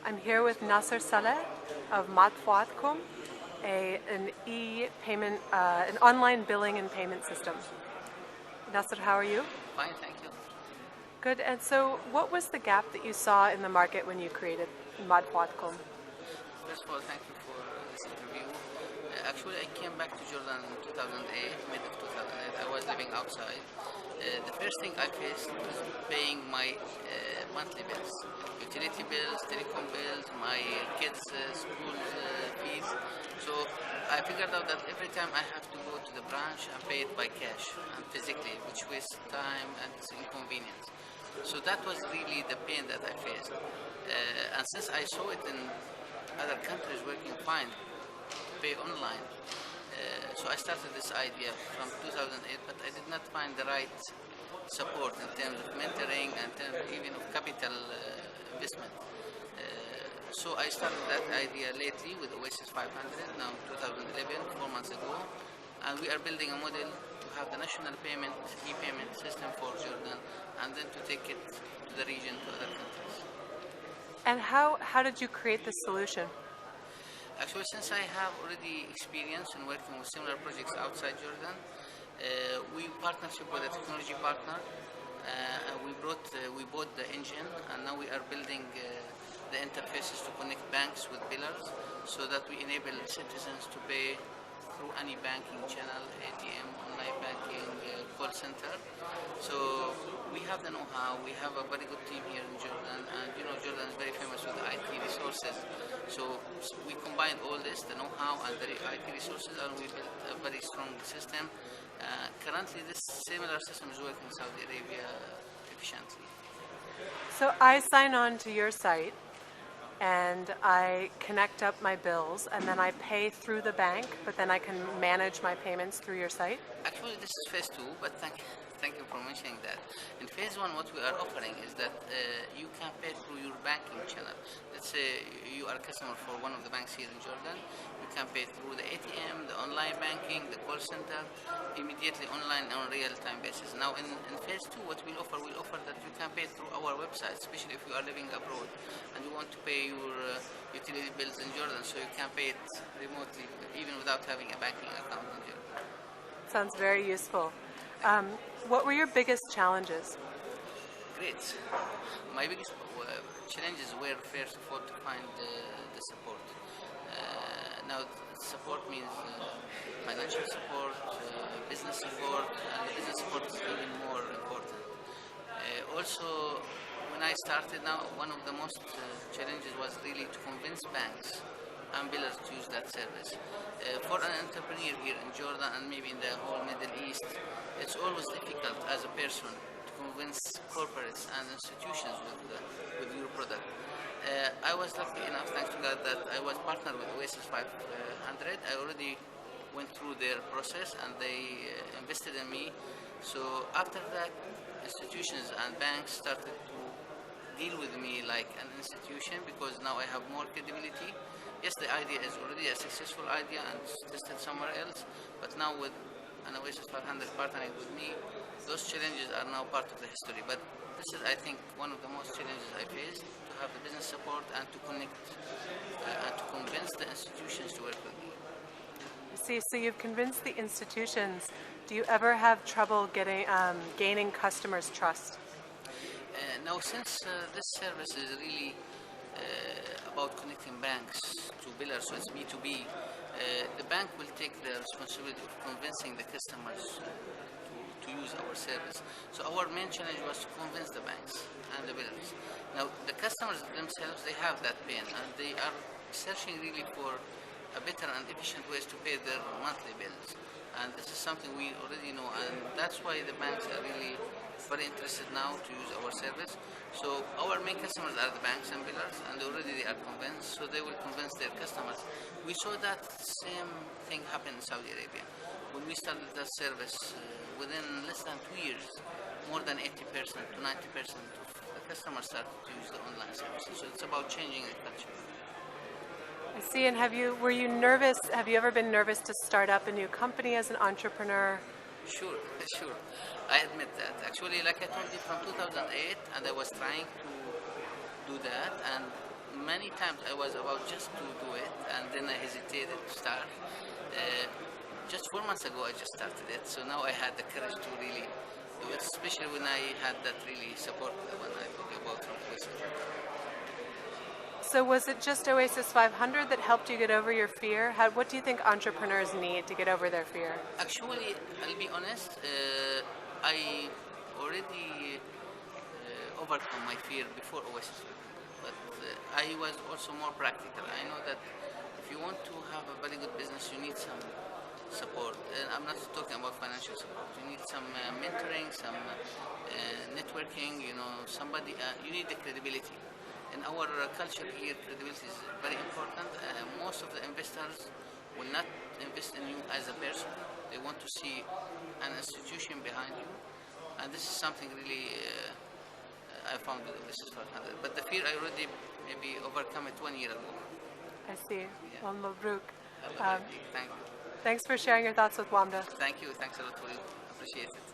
I'm here with Nasser Saleh of MadfooatCom, an e-payment, an online billing and payment system. Nasser, how are you? Fine, thank you. Good. And so, what was the gap that you saw in the market when you created MadfooatCom? First of all, thank you for this interview. Actually, I came back to Jordan in 2008, mid of 2008. I was living outside. The first thing I faced was paying my monthly bills, utility bills, telecom bills, my kids' school fees. So I figured out that every time I have to go to the branch and pay it by cash and physically, which wastes time and it's inconvenience. So that was really the pain that I faced. And since I saw it in other countries working fine, pay online. So I started this idea from 2008, but I did not find the right support in terms of mentoring and even of capital investment. So I started that idea lately with Oasis 500, now 2011, 4 months ago, and we are building a model to have the national payment, e-payment system for Jordan, and then to take it to the region, to other countries. And how did you create this solution? Actually, since I have already experience in working with similar projects outside Jordan, we partnership with a technology partner. And we bought the engine, and now we are building the interfaces to connect banks with billers, so that we enable citizens to pay through any banking channel, ATM, online banking, call center. So we have the know-how. We have a very good team here in Jordan, and you know Jordan is very famous with the IT resources. So we combined all this, the know-how and the IT resources, and we built a very strong system. Currently, this similar system is working in Saudi Arabia efficiently. So I sign on to your site, and I connect up my bills, and then I pay through the bank, but then I can manage my payments through your site? Actually, this is phase 2, but thank you for mentioning that. In phase 1, what we are offering is that you can pay through your banking channel. Let's say you are a customer for one of the banks here in Jordan. You can pay through the ATM, the online banking, the call center, immediately online on a real-time basis. Now, in phase 2, what we'll offer that you can pay through our website, especially if you are living abroad and you want to pay your utility bills in Jordan, so you can pay it remotely, even without having a banking account in Jordan. Sounds very useful. What were your biggest challenges? Great. My biggest challenges were, first of all, to find the support. Now, support means financial support, business support, and the business support is even more important. Also, when I started now, one of the most challenges was really to convince banks and billers to use that service. For an entrepreneur here in Jordan and maybe in the whole Middle East, it's always difficult as a person to convince corporates and institutions with your product. I was lucky enough, thanks to God, that I was partnered with Oasis 500. I already went through their process and they invested in me. So after that, institutions and banks started to deal with me like an institution, because now I have more credibility. Yes, the idea is already a successful idea and it's tested somewhere else, but now with an Oasis 500 partnering with me, those challenges are now part of the history. But this is, I think, one of the most challenges I faced, to have the business support and to connect and to convince the institutions to work with me. See, so you've convinced the institutions. Do you ever have trouble gaining customers' trust? Now, since this service is really about connecting banks to billers, so it's B2B, the bank will take the responsibility of convincing the customers to use our service. So our main challenge was to convince the banks and the billers. Now, the customers themselves, they have that pain, and they are searching really for a better and efficient ways to pay their monthly bills. And this is something we already know, and that's why the banks are really very interested now to use our service. So our main customers are the banks and billers, and already they are convinced, so they will convince their customers. We saw that same thing happen in Saudi Arabia. When we started that service, within less than 2 years, more than 80% to 90% of the customers started to use the online services. So it's about changing the culture. I see. And have you ever been nervous to start up a new company as an entrepreneur? Sure. I admit that. Actually, like I told you, from 2008, and I was trying to do that, and many times I was about just to do it, and then I hesitated to start. Just 4 months ago, I just started it, so now I had the courage to really do it, especially when I had that really support when I told you about from Oasis. So was it just Oasis 500 that helped you get over your fear? What do you think entrepreneurs need to get over their fear? Actually, I'll be honest, I already overcome my fear before Oasis, but I was also more practical. I know that if you want to have a very good business, you need some support. And I'm not talking about financial support. You need some mentoring, some networking, you know, somebody, you need the credibility. In our culture here, credibility is very important. Most of the investors will not invest in you as a person. They want to see an institution behind you. And this is something really I found with Oasis 500. But the fear I already maybe overcome it 1 year ago. I see. Yeah. Well, Mabruk. Thank you. Thanks for sharing your thoughts with WAMDA. Thank you. Thanks a lot for you. Appreciate it.